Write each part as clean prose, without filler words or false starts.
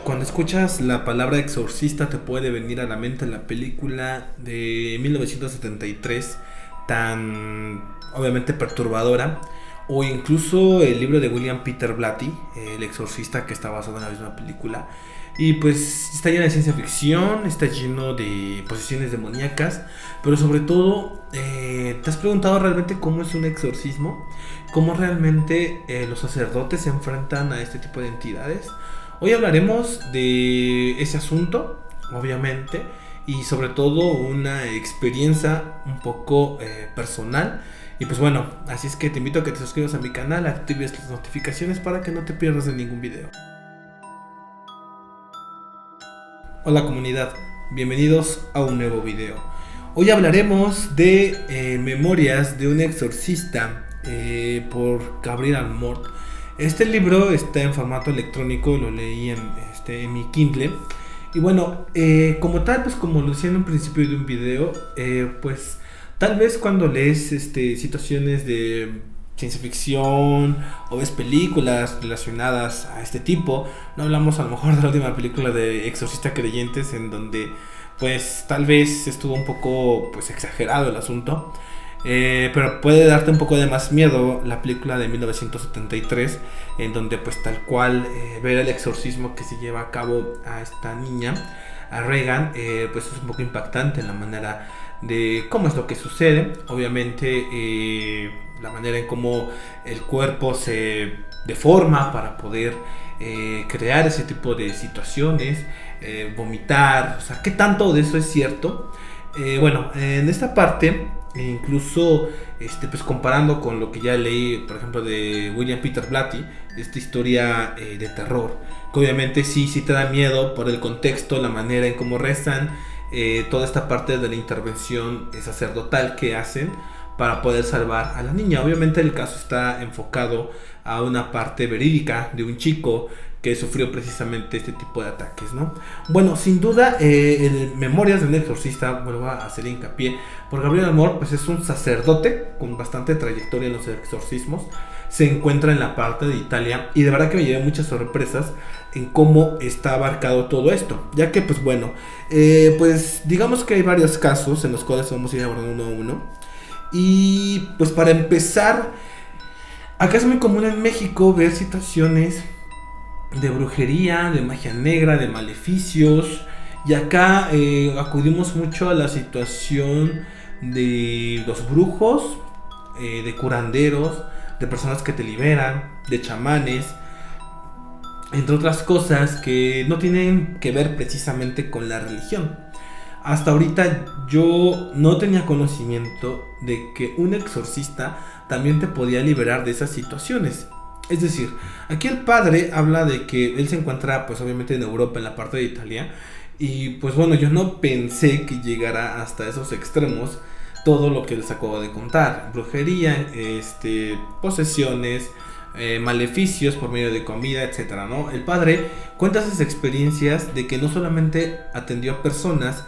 Cuando escuchas la palabra exorcista te puede venir a la mente la película de 1973 tan obviamente perturbadora, o incluso el libro de William Peter Blatty, El exorcista, que está basado en la misma película. Y pues está lleno de ciencia ficción, está lleno de posesiones demoníacas, pero sobre todo, ¿te has preguntado realmente cómo es un exorcismo? ¿Cómo realmente los sacerdotes se enfrentan a este tipo de entidades? Hoy hablaremos de ese asunto, obviamente, y sobre todo una experiencia un poco personal. Y pues bueno, así es que te invito a que te suscribas a mi canal, actives las notificaciones para que no te pierdas de ningún video. Hola comunidad, bienvenidos a un nuevo video. Hoy hablaremos de Memorias de un exorcista por Gabriel Amorth. Este libro está en formato electrónico, lo leí en mi Kindle. Y bueno, como tal, pues como lo decía en un principio de un video, pues tal vez cuando lees situaciones de ciencia ficción o ves películas relacionadas a este tipo, no hablamos a lo mejor de la última película de Exorcista Creyentes, en donde pues tal vez estuvo un poco pues exagerado el asunto. Pero puede darte un poco de más miedo la película de 1973, en donde pues tal cual ver el exorcismo que se lleva a cabo a esta niña, a Regan, pues es un poco impactante en la manera de cómo es lo que sucede. Obviamente la manera en cómo el cuerpo se deforma para poder crear ese tipo de situaciones, vomitar, o sea, ¿qué tanto de eso es cierto? Bueno, en esta parte, incluso pues comparando con lo que ya leí, por ejemplo, de William Peter Blatty, esta historia de terror, que obviamente sí te da miedo por el contexto, la manera en cómo rezan, toda esta parte de la intervención sacerdotal que hacen para poder salvar a la niña. Obviamente el caso está enfocado a una parte verídica de un chico que sufrió precisamente este tipo de ataques, ¿no? Bueno, sin duda, en Memorias de un exorcista, vuelvo a hacer hincapié, por Gabriel Amorth, pues es un sacerdote con bastante trayectoria en los exorcismos. Se encuentra en la parte de Italia y de verdad que me llevé muchas sorpresas en cómo está abarcado todo esto, ya que pues bueno, pues digamos que hay varios casos en los cuales vamos a ir abordando uno a uno. Y pues para empezar, acá es muy común en México ver situaciones de brujería, de magia negra, de maleficios. Y acá acudimos mucho a la situación de los brujos, de curanderos, de personas que te liberan, de chamanes, entre otras cosas que no tienen que ver precisamente con la religión. Hasta ahorita yo no tenía conocimiento de que un exorcista también te podía liberar de esas situaciones. Es decir, aquí el padre habla de que él se encuentra pues obviamente en Europa, en la parte de Italia. Y pues bueno, yo no pensé que llegara hasta esos extremos todo lo que les acabo de contar. Brujería, posesiones, maleficios por medio de comida, etcétera, ¿no? El padre cuenta esas experiencias de que no solamente atendió a personas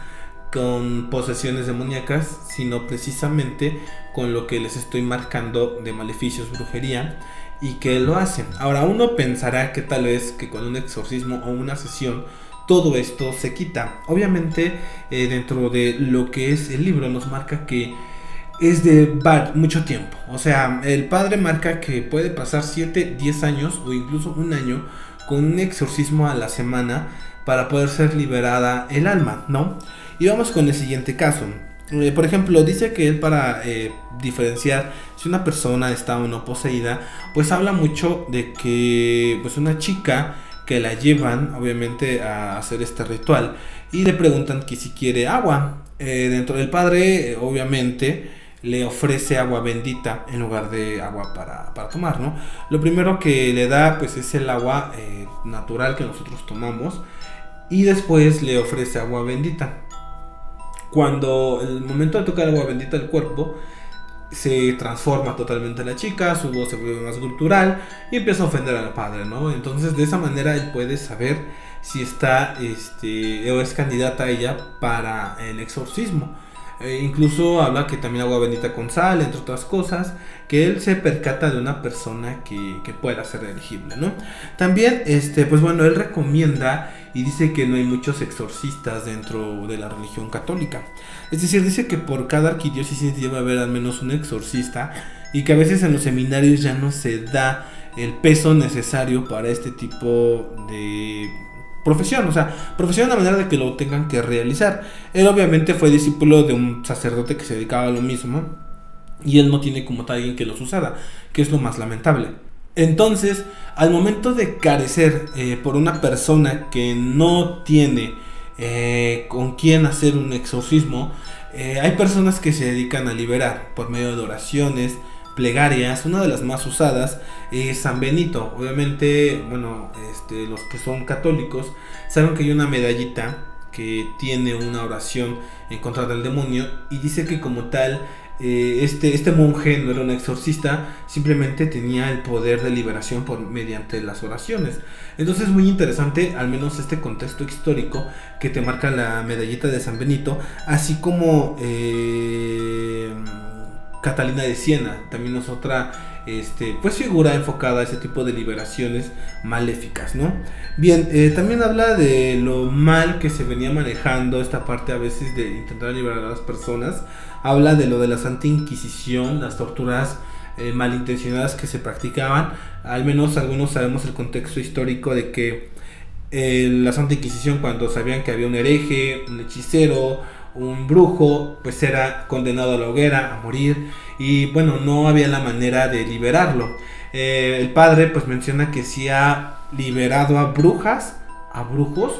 con posesiones demoníacas, sino precisamente con lo que les estoy marcando de maleficios, brujería, y que lo hacen. Ahora uno pensará que tal vez que con un exorcismo o una sesión todo esto se quita. Obviamente dentro de lo que es el libro nos marca que es de mucho tiempo. O sea, el padre marca que puede pasar 7, 10 años o incluso un año con un exorcismo a la semana para poder ser liberada el alma, ¿no? Y vamos con el siguiente caso. Por ejemplo, dice que él para diferenciar si una persona está o no poseída, pues habla mucho de que pues una chica que la llevan obviamente a hacer este ritual y le preguntan que si quiere agua. Dentro del padre obviamente le ofrece agua bendita en lugar de agua para tomar, ¿no? Lo primero que le da pues es el agua natural que nosotros tomamos y después le ofrece agua bendita. Cuando el momento de tocar agua bendita al cuerpo, se transforma totalmente la chica, su voz se vuelve más gutural y empieza a ofender al padre, ¿no? Entonces de esa manera él puede saber si está o es candidata a ella para el exorcismo. Incluso habla que también agua bendita con sal, entre otras cosas, que él se percata de una persona que pueda ser elegible, ¿no? También, pues bueno, él recomienda y dice que no hay muchos exorcistas dentro de la religión católica. Es decir, dice que por cada arquidiócesis debe haber al menos un exorcista y que a veces en los seminarios ya no se da el peso necesario para este tipo de profesión, o sea, profesión de la manera de que lo tengan que realizar. Él obviamente fue discípulo de un sacerdote que se dedicaba a lo mismo y él no tiene como tal alguien que los usara, que es lo más lamentable. Entonces, al momento de carecer por una persona que no tiene con quién hacer un exorcismo, hay personas que se dedican a liberar por medio de oraciones, plegarias. Una de las más usadas es San Benito. Obviamente, bueno, los que son católicos saben que hay una medallita que tiene una oración en contra del demonio y dice que como tal este monje no era un exorcista, simplemente tenía el poder de liberación mediante las oraciones. Entonces es muy interesante, al menos este contexto histórico que te marca la medallita de San Benito, así como Catalina de Siena, también es otra pues figura enfocada a ese tipo de liberaciones maléficas, ¿no? Bien, también habla de lo mal que se venía manejando esta parte a veces de intentar liberar a las personas. Habla de lo de la Santa Inquisición, las torturas malintencionadas que se practicaban. Al menos algunos sabemos el contexto histórico de que la Santa Inquisición, cuando sabían que había un hereje, un hechicero, un brujo, pues era condenado a la hoguera, a morir, y bueno, no había la manera de liberarlo. El padre pues menciona que sí ha liberado a brujas, a brujos,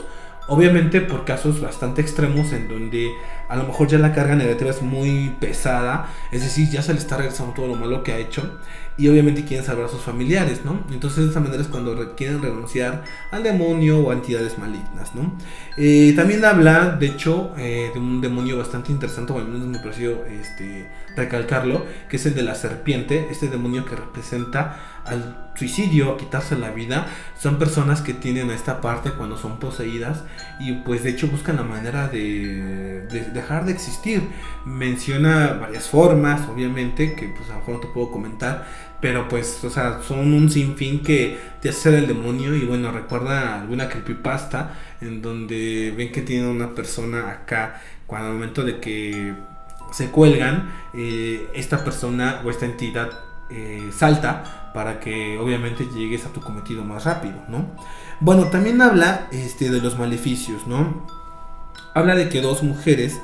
obviamente por casos bastante extremos en donde a lo mejor ya la carga negativa es muy pesada, es decir, ya se le está regresando todo lo malo que ha hecho y obviamente quieren salvar a sus familiares, ¿no? Entonces de esa manera es cuando quieren renunciar al demonio o a entidades malignas, ¿no? También habla, de hecho, de un demonio bastante interesante, o al menos me pareció recalcarlo, que es el de la serpiente, este demonio que representa al suicidio, a quitarse la vida. Son personas que tienen a esta parte cuando son poseídas y pues de hecho buscan la manera de dejar de existir. Menciona varias formas, obviamente, que pues a lo mejor no te puedo comentar, pero pues, o sea, son un sinfín que te hace ser el demonio. Y bueno, recuerda alguna creepypasta en donde ven que tienen una persona acá, cuando al momento de que se cuelgan, esta persona o esta entidad salta para que obviamente llegues a tu cometido más rápido, ¿no? Bueno, también habla de los maleficios, ¿no? Habla de que dos mujeres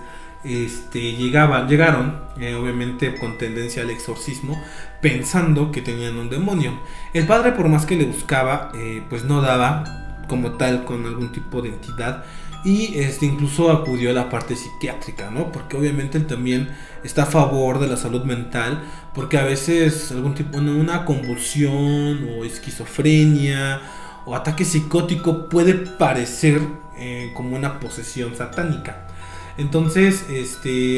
llegaron, obviamente con tendencia al exorcismo, pensando que tenían un demonio. El padre, por más que le buscaba, pues no daba como tal con algún tipo de entidad. Y incluso acudió a la parte psiquiátrica, ¿no? Porque obviamente él también está a favor de la salud mental, porque a veces algún tipo, una convulsión o esquizofrenia o ataque psicótico puede parecer como una posesión satánica. Entonces,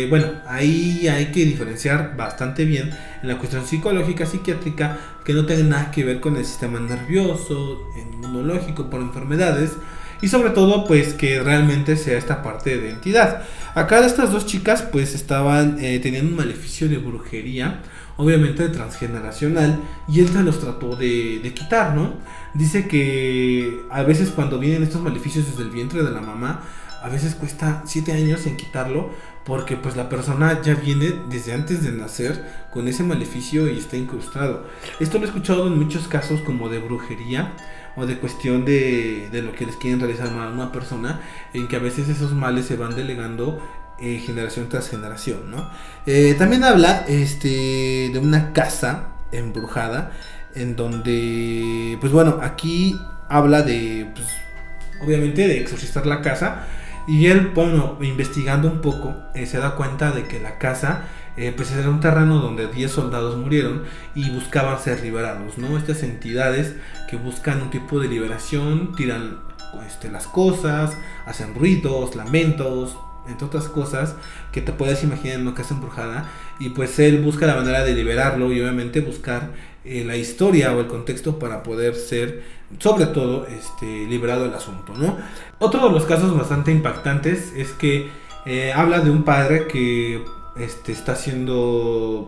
bueno, ahí hay que diferenciar bastante bien en la cuestión psicológica, psiquiátrica, que no tiene nada que ver con el sistema nervioso, inmunológico, por enfermedades. Y sobre todo, pues que realmente sea esta parte de entidad. Acá estas dos chicas pues estaban teniendo un maleficio de brujería, obviamente transgeneracional, y él se los trató de quitar, ¿no? Dice que a veces cuando vienen estos maleficios desde el vientre de la mamá, a veces cuesta 7 años en quitarlo, porque pues la persona ya viene desde antes de nacer con ese maleficio y está incrustado. Esto lo he escuchado en muchos casos como de brujería o de cuestión de lo que les quieren realizar a una persona, en que a veces esos males se van delegando generación tras generación, ¿no? También habla de una casa embrujada, en donde, pues bueno, aquí habla de, pues, obviamente de exorcizar la casa. Y él, bueno, investigando un poco, se da cuenta de que la casa pues era un terreno donde 10 soldados murieron y buscaban ser liberados, ¿no? Estas entidades que buscan un tipo de liberación, tiran las cosas, hacen ruidos, lamentos, entre otras cosas que te puedes imaginar en una casa embrujada. Y pues él busca la manera de liberarlo y obviamente buscar la historia o el contexto para poder ser, sobre todo, liberado del asunto, ¿no? Otro de los casos bastante impactantes es que habla de un padre que está haciendo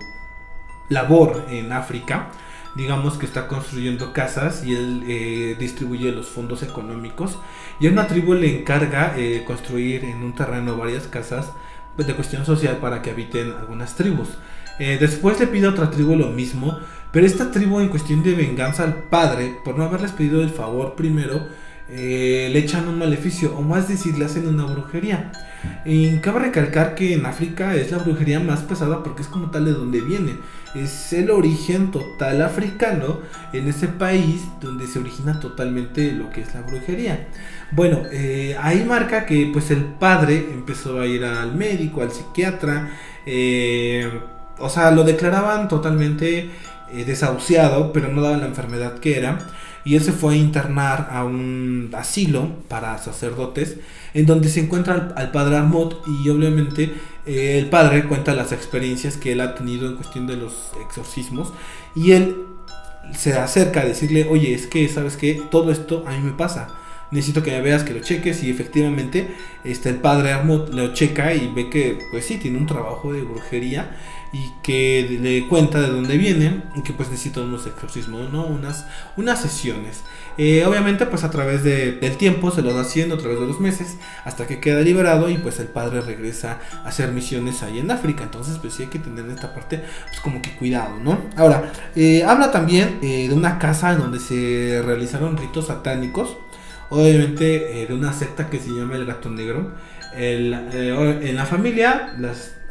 labor en África. Digamos que está construyendo casas y él distribuye los fondos económicos. Y a una tribu le encarga construir en un terreno varias casas, pues, de cuestión social para que habiten algunas tribus. Después le pide a otra tribu lo mismo, pero esta tribu, en cuestión de venganza al padre, por no haberles pedido el favor primero, le echan un maleficio, o más decir, le hacen una brujería. Y cabe recalcar que en África es la brujería más pesada porque es como tal de donde viene. Es el origen total africano en ese país donde se origina totalmente lo que es la brujería. Bueno, ahí marca que pues el padre empezó a ir al médico, al psiquiatra. O sea, lo declaraban totalmente desahuciado, pero no daban la enfermedad que era. Y él se fue a internar a un asilo para sacerdotes, en donde se encuentra al padre Armot. Y obviamente el padre cuenta las experiencias que él ha tenido en cuestión de los exorcismos. Y él se acerca a decirle: oye, es que, ¿sabes qué? Todo esto a mí me pasa. Necesito que me veas, que lo cheques. Y efectivamente el padre Armot lo checa y ve que pues sí, tiene un trabajo de brujería, y que le cuenta de dónde viene y que pues necesita unos exorcismos, ¿no? Unas sesiones. Obviamente pues a través del tiempo se lo va haciendo, a través de los meses, hasta que queda liberado y pues el padre regresa a hacer misiones ahí en África. Entonces pues sí hay que tener esta parte pues como que cuidado, ¿no? Ahora, habla también de una casa en donde se realizaron ritos satánicos. Obviamente de una secta que se llama el Gato Negro. En la familia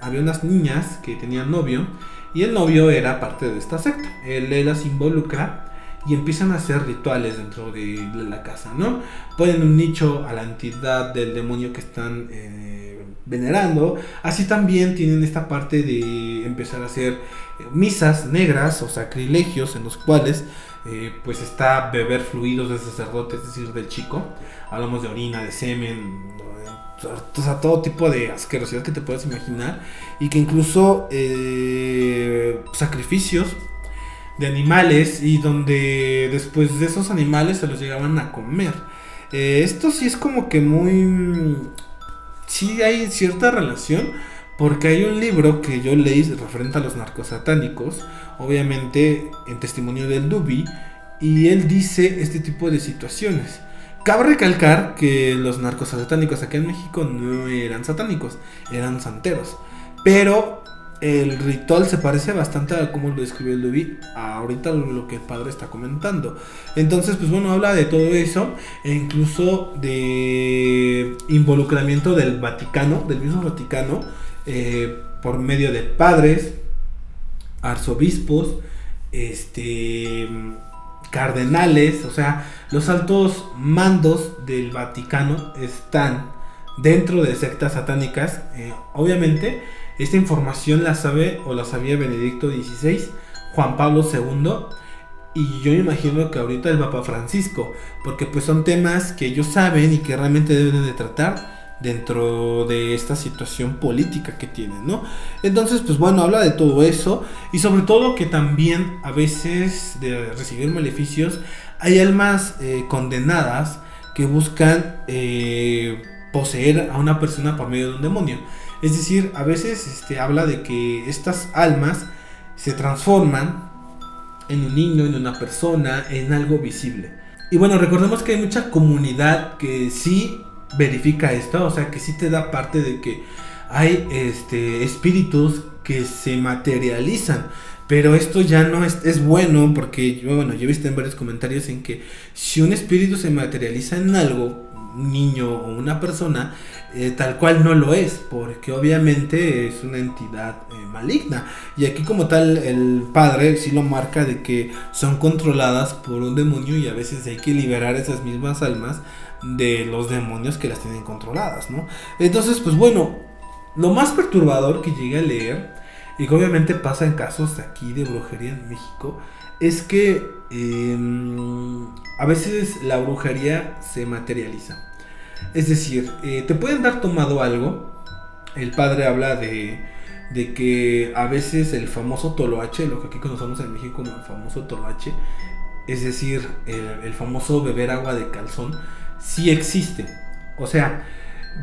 había unas niñas que tenían novio, y el novio era parte de esta secta. Él las involucra y empiezan a hacer rituales dentro de la casa, ¿no? Ponen un nicho a la entidad del demonio que están venerando. Así también tienen esta parte de empezar a hacer misas negras o sacrilegios, en los cuales pues está beber fluidos del sacerdote, es decir, del chico. Hablamos de orina, de semen, o sea, todo tipo de asquerosidad que te puedas imaginar, y que incluso sacrificios de animales, y donde después de esos animales se los llegaban a comer. Esto sí es como que muy... sí hay cierta relación, porque hay un libro que yo leí referente a los narcos satánicos, obviamente en testimonio del Dubi, y él dice este tipo de situaciones. Cabe recalcar que los narcos satánicos acá en México no eran satánicos, eran santeros. Pero el ritual se parece bastante a cómo lo describió el Dubi, ahorita lo que el padre está comentando. Entonces, pues bueno, habla de todo eso, e incluso de involucramiento del Vaticano, del mismo Vaticano, por medio de padres, arzobispos, cardenales. O sea, los altos mandos del Vaticano están dentro de sectas satánicas. Obviamente esta información la sabe o la sabía Benedicto XVI, Juan Pablo II, y yo me imagino que ahorita el Papa Francisco, porque pues son temas que ellos saben y que realmente deben de tratar dentro de esta situación política que tienen, ¿no? Entonces, pues bueno, habla de todo eso, y sobre todo que también a veces de recibir maleficios hay almas condenadas que buscan poseer a una persona por medio de un demonio. Es decir, a veces habla de que estas almas se transforman en un niño, en una persona, en algo visible. Y bueno, recordemos que hay mucha comunidad que sí verifica esto, o sea, que sí te da parte de que hay espíritus que se materializan. Pero esto ya no es bueno, porque yo he visto en varios comentarios en que si un espíritu se materializa en algo, un niño o una persona, tal cual no lo es, porque obviamente es una entidad maligna. Y aquí como tal el padre sí lo marca de que son controladas por un demonio, y a veces hay que liberar esas mismas almas de los demonios que las tienen controladas, ¿no? Entonces, pues bueno, lo más perturbador que llegué a leer, y que obviamente pasa en casos aquí de brujería en México, es que a veces la brujería se materializa. Es decir, te pueden dar tomado algo. El padre habla de que a veces el famoso toloache, lo que aquí conocemos en México como el famoso toloache, es decir, el famoso beber agua de calzón, sí existe. O sea,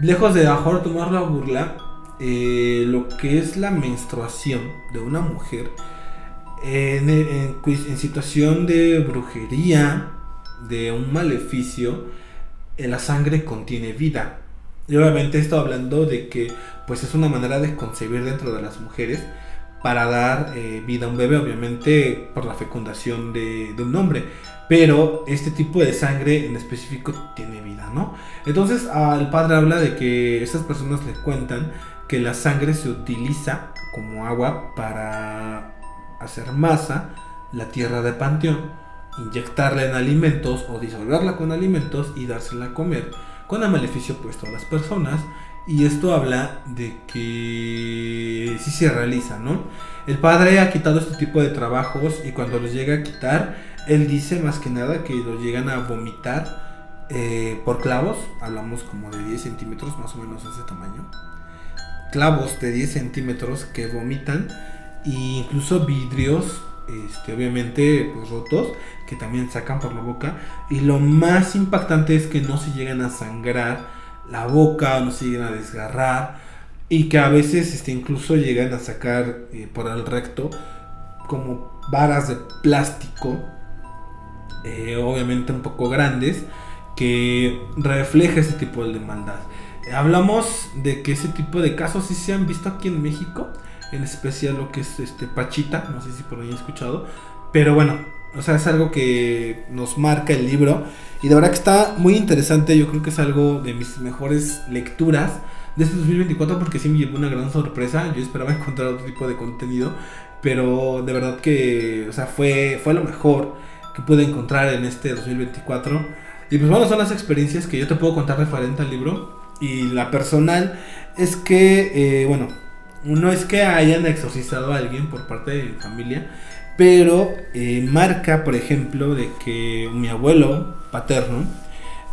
lejos de mejor tomarlo a burla, lo que es la menstruación de una mujer en situación de brujería, de un maleficio, la sangre contiene vida. Y obviamente estoy hablando de que pues es una manera de concebir dentro de las mujeres para dar vida a un bebé, obviamente por la fecundación de un hombre. Pero este tipo de sangre en específico tiene vida, ¿no? Entonces el padre habla de que estas personas le cuentan que la sangre se utiliza como agua para hacer masa la tierra de panteón, inyectarla en alimentos o disolverla con alimentos y dársela a comer con el maleficio puesto a las personas. Y esto habla de que sí se realiza, ¿no? El padre ha quitado este tipo de trabajos y cuando los llega a quitar, él dice más que nada que los llegan a vomitar por clavos. Hablamos como de 10 centímetros, más o menos ese tamaño. Clavos de 10 centímetros que vomitan, e incluso vidrios, obviamente pues rotos, que también sacan por la boca. Y lo más impactante es que no se llegan a sangrar la boca, no se llegan a desgarrar, y que a veces incluso llegan a sacar por el recto como varas de plástico, obviamente un poco grandes, que refleja ese tipo de maldad. Hablamos de que ese tipo de casos sí se han visto aquí en México, en especial lo que es Pachita, no sé si por ahí he escuchado, pero bueno, o sea, es algo que nos marca el libro y de verdad que está muy interesante. Yo creo que es algo de mis mejores lecturas de este 2024 porque sí me llevó una gran sorpresa. Yo esperaba encontrar otro tipo de contenido, pero de verdad que, o sea, fue lo mejor que pude encontrar en este 2024. Y pues bueno, son las experiencias que yo te puedo contar referente al libro. Y la personal es que, bueno, no es que hayan exorcizado a alguien por parte de mi familia, pero marca, por ejemplo, de que mi abuelo paterno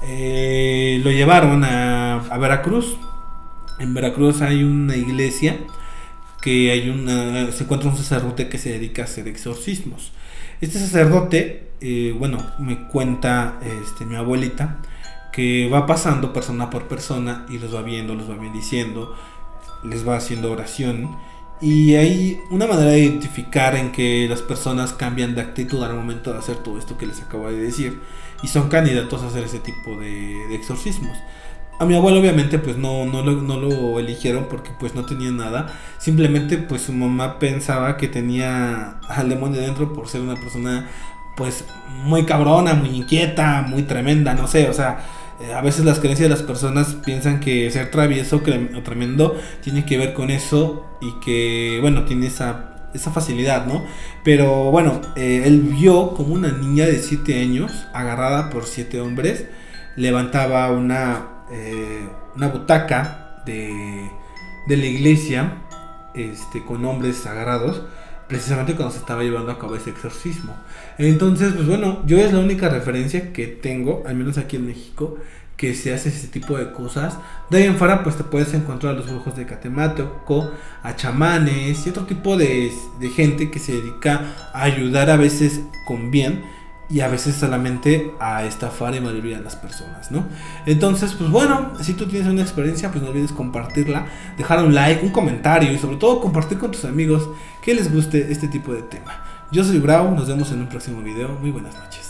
lo llevaron a Veracruz. En Veracruz hay una iglesia que se encuentra un sacerdote que se dedica a hacer exorcismos. Este sacerdote, bueno, me cuenta mi abuelita que va pasando persona por persona y los va viendo, los va bendiciendo, les va haciendo oración. Y hay una manera de identificar en que las personas cambian de actitud al momento de hacer todo esto que les acabo de decir y son candidatos a hacer ese tipo de exorcismos. A mi abuelo obviamente pues no lo eligieron porque pues no tenía nada. Simplemente pues su mamá pensaba que tenía al demonio dentro por ser una persona pues muy cabrona, muy inquieta, muy tremenda, no sé, o sea, a veces las creencias de las personas piensan que ser travieso o tremendo tiene que ver con eso y que, bueno, tiene esa facilidad, ¿no? Pero bueno, él vio como una niña de 7 años agarrada por 7 hombres levantaba una butaca de la iglesia con hombres agarrados precisamente cuando se estaba llevando a cabo ese exorcismo. Entonces, pues bueno, yo es la única referencia que tengo, al menos aquí en México, que se hace ese tipo de cosas. De ahí en fuera, pues te puedes encontrar a los brujos de Catemaco, a chamanes y otro tipo de gente que se dedica a ayudar a veces con bien y a veces solamente a estafar y malvivir a las personas, ¿no? Entonces, pues bueno, si tú tienes una experiencia, pues no olvides compartirla, dejar un like, un comentario y sobre todo compartir con tus amigos que les guste este tipo de tema. Yo soy Brau, nos vemos en un próximo video, muy buenas noches.